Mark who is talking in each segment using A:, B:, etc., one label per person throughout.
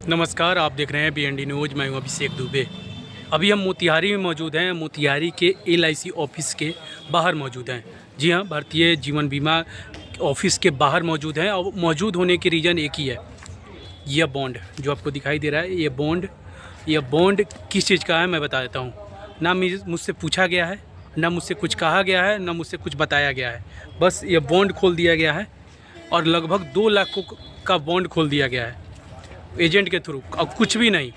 A: नमस्कार, आप देख रहे हैं BND न्यूज़। मैं हूं अभिषेक दुबे। अभी हम मोतिहारी में मौजूद हैं। मोतिहारी के LIC ऑफिस के बाहर मौजूद हैं। जी हां, भारतीय जीवन बीमा ऑफिस के बाहर मौजूद हैं और मौजूद होने के रीज़न एक ही है। यह बॉन्ड जो आपको दिखाई दे रहा है, यह बॉन्ड किस चीज़ का है मैं बता देता हूँ। ना मुझसे पूछा गया है, ना मुझसे कुछ कहा गया है, ना मुझसे कुछ बताया गया है। बस ये बॉन्ड खोल दिया गया है और लगभग 2 लाख का बॉन्ड खोल दिया गया है एजेंट के थ्रू। अब कुछ भी नहीं,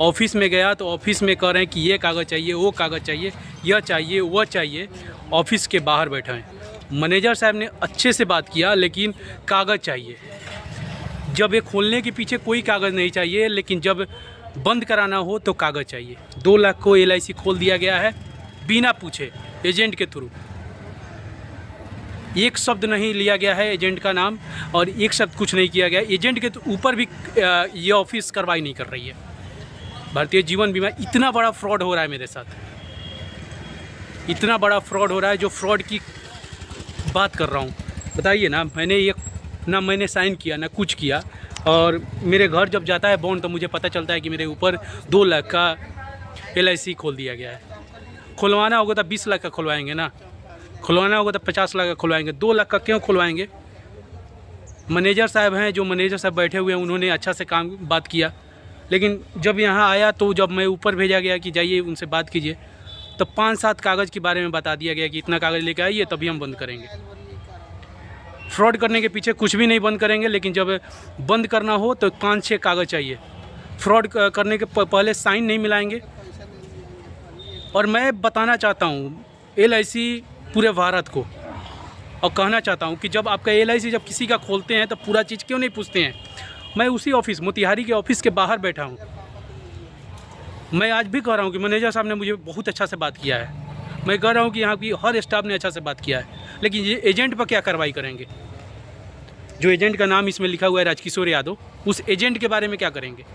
A: ऑफिस में गया तो ऑफिस में कह रहे हैं कि ये कागज़ चाहिए, वो कागज़ चाहिए, यह चाहिए, वह चाहिए। ऑफिस के बाहर बैठे हैं। मैनेजर साहब ने अच्छे से बात किया, लेकिन कागज़ चाहिए। जब ये खोलने के पीछे कोई कागज़ नहीं चाहिए, लेकिन जब बंद कराना हो तो कागज़ चाहिए। 2 लाख को LIC खोल दिया गया है बिना पूछे एजेंट के थ्रू। एक शब्द नहीं लिया गया है एजेंट का नाम, और एक शब्द कुछ नहीं किया गया। एजेंट के ऊपर भी ये ऑफिस कार्रवाई नहीं कर रही है। भारतीय जीवन बीमा, इतना बड़ा फ्रॉड हो रहा है मेरे साथ, इतना बड़ा फ्रॉड हो रहा है। जो फ्रॉड की बात कर रहा हूँ, बताइए ना, मैंने साइन किया ना कुछ किया, और मेरे घर जब जाता है बॉन्ड तो मुझे पता चलता है कि मेरे ऊपर 2 लाख का LIC खोल दिया गया है। खुलवाना होगा तो 20 लाख का खुलवाएंगे ना, खुलवाना होगा तो 50 लाख का खुलवाएंगे। 2 लाख का क्यों खुलवाएंगे? मैनेजर साहब हैं, जो मैनेजर साहब बैठे हुए हैं, उन्होंने अच्छा से बात किया। लेकिन जब यहाँ आया तो जब मैं ऊपर भेजा गया कि जाइए उनसे बात कीजिए, तो 5-7 कागज़ के बारे में बता दिया गया कि इतना कागज़ लेके आइए तभी हम बंद करेंगे। फ्रॉड करने के पीछे कुछ भी नहीं बंद करेंगे, लेकिन जब बंद करना हो तो 5-6 कागज़ चाहिए। फ्रॉड करने के पहले साइन नहीं मिलाएंगे। और मैं बताना चाहता हूँ LIC पूरे भारत को, और कहना चाहता हूँ कि जब आपका LIC जब किसी का खोलते हैं तो पूरा चीज़ क्यों नहीं पूछते हैं। मैं उसी ऑफिस, मोतिहारी के ऑफिस के बाहर बैठा हूँ। मैं आज भी कह रहा हूँ कि मैनेजर साहब ने मुझे बहुत अच्छा से बात किया है। मैं कह रहा हूँ कि यहाँ की हर स्टाफ ने अच्छा से बात किया है, लेकिन ये एजेंट पर क्या कार्रवाई करेंगे? जो एजेंट का नाम इसमें लिखा हुआ है राजकिशोर यादव, उस एजेंट के बारे में क्या करेंगे?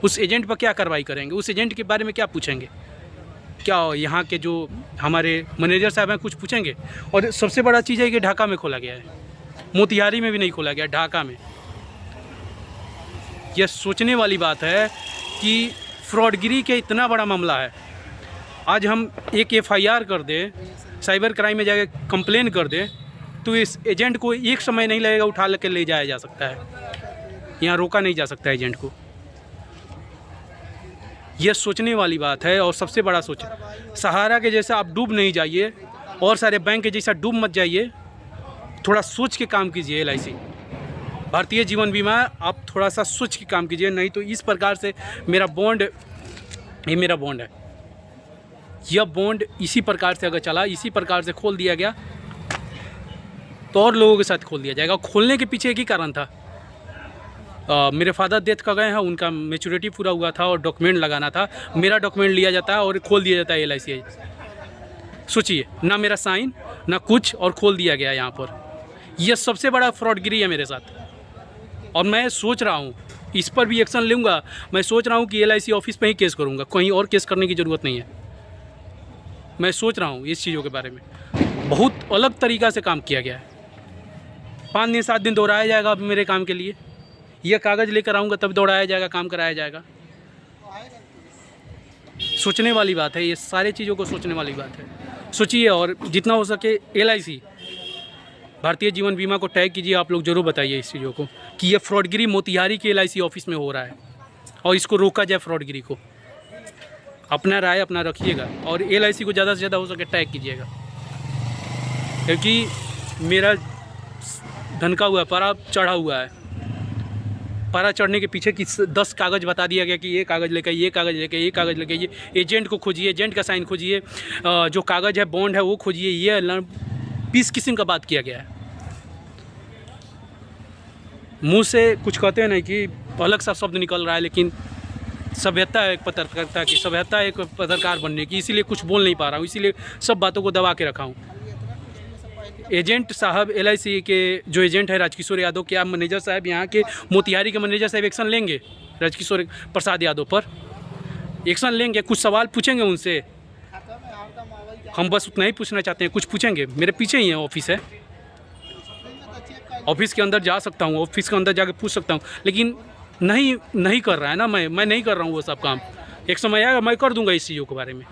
A: उस एजेंट पर क्या कार्रवाई करेंगे? उस एजेंट के बारे में क्या पूछेंगे? क्या यहाँ के जो हमारे मैनेजर साहब हैं कुछ पूछेंगे? और सबसे बड़ा चीज़ है कि ढाका में खोला गया है, मोतिहारी में भी नहीं खोला गया, ढाका में। यह सोचने वाली बात है कि फ्रॉडगिरी के इतना बड़ा मामला है। आज हम एक FIR कर दें, साइबर क्राइम में जाकर कंप्लेन कर दें, तो इस एजेंट को एक समय नहीं लगेगा, उठा के ले जाया जा सकता है। यहाँ रोका नहीं जा सकता एजेंट को। यह सोचने वाली बात है। और सबसे बड़ा सोच, सहारा के जैसा आप डूब नहीं जाइए, और सारे बैंक के जैसा डूब मत जाइए। थोड़ा सोच के काम कीजिए। LIC, भारतीय जीवन बीमा, आप थोड़ा सा सोच के काम कीजिए, नहीं तो इस प्रकार से मेरा बॉन्ड, ये मेरा बॉन्ड है, यह बॉन्ड इसी प्रकार से अगर चला, इसी प्रकार से खोल दिया गया तो और लोगों के साथ खोल दिया जाएगा। खोलने के पीछे एक ही कारण था, मेरे फादर डेथ कर गए हैं, उनका मैच्योरिटी पूरा हुआ था और डॉक्यूमेंट लगाना था। मेरा डॉक्यूमेंट लिया जाता है और खोल दिया जाता है LIC। सोचिए, ना मेरा साइन ना कुछ, और खोल दिया गया यहाँ पर। यह सबसे बड़ा फ्रॉडगिरी है मेरे साथ, और मैं सोच रहा हूँ इस पर भी एक्शन लूँगा। मैं सोच रहा हूँ कि LIC ऑफिस पे ही केस करूँगा, कहीं और केस करने की ज़रूरत नहीं है। मैं सोच रहा हूँ इस चीज़ों के बारे में। बहुत अलग तरीक़ा से काम किया गया है। 5 दिन 7 दिन दोहराया जाएगा अब मेरे काम के लिए। यह कागज़ लेकर आऊँगा तब दौड़ाया जाएगा, काम कराया जाएगा। सोचने वाली बात है, ये सारे चीज़ों को सोचने वाली बात है। सोचिए, और जितना हो सके LIC, भारतीय जीवन बीमा को टैग कीजिए। आप लोग ज़रूर बताइए इस चीज़ों को कि ये फ्रॉडगिरी मोतिहारी के LIC ऑफिस में हो रहा है, और इसको रोका जाए फ्रॉडगिरी को। अपना राय अपना रखिएगा, और LIC को ज़्यादा से ज़्यादा हो सके टैग कीजिएगा, क्योंकि मेरा धनका हुआ पारा चढ़ा हुआ है। पारा चढ़ने के पीछे कि 10 कागज़ बता दिया गया कि ये कागज़ लेकर, ये कागज़ लेकर, ये कागज़ लेकर, ये एजेंट को खोजिए, एजेंट का साइन खोजिए, जो कागज़ है बॉन्ड है वो खोजिए। ये 20 किस्म का बात किया गया है। मुंह से कुछ कहते हैं नहीं कि अलग सा शब्द निकल रहा है, लेकिन सभ्यता है एक पत्रकारिता की, सभ्यता है एक पत्रकार बनने की, इसीलिए कुछ बोल नहीं पा रहा हूँ, इसीलिए सब बातों को दबा के रखा हूँ। एजेंट साहब, LIC के जो एजेंट है राजकिशोर यादव, क्या मैनेजर साहब, यहाँ के मोतिहारी के मैनेजर साहब एक्शन लेंगे राजकिशोर प्रसाद यादव पर? एक्शन लेंगे? कुछ सवाल पूछेंगे उनसे? हम बस उतना ही पूछना चाहते हैं, कुछ पूछेंगे? मेरे पीछे ही है ऑफिस है, ऑफिस के अंदर जा सकता हूँ, ऑफिस के अंदर जाके पूछ सकता हूँ, लेकिन नहीं कर रहा है ना, मैं नहीं कर रहा हूँ वो सब काम। एक समय आएगा मैं कर दूंगा इस चीज़ों के बारे में।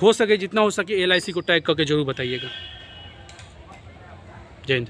A: हो सके जितना हो सके LIC को टैग करके ज़रूर बताइएगा। जय हिंद।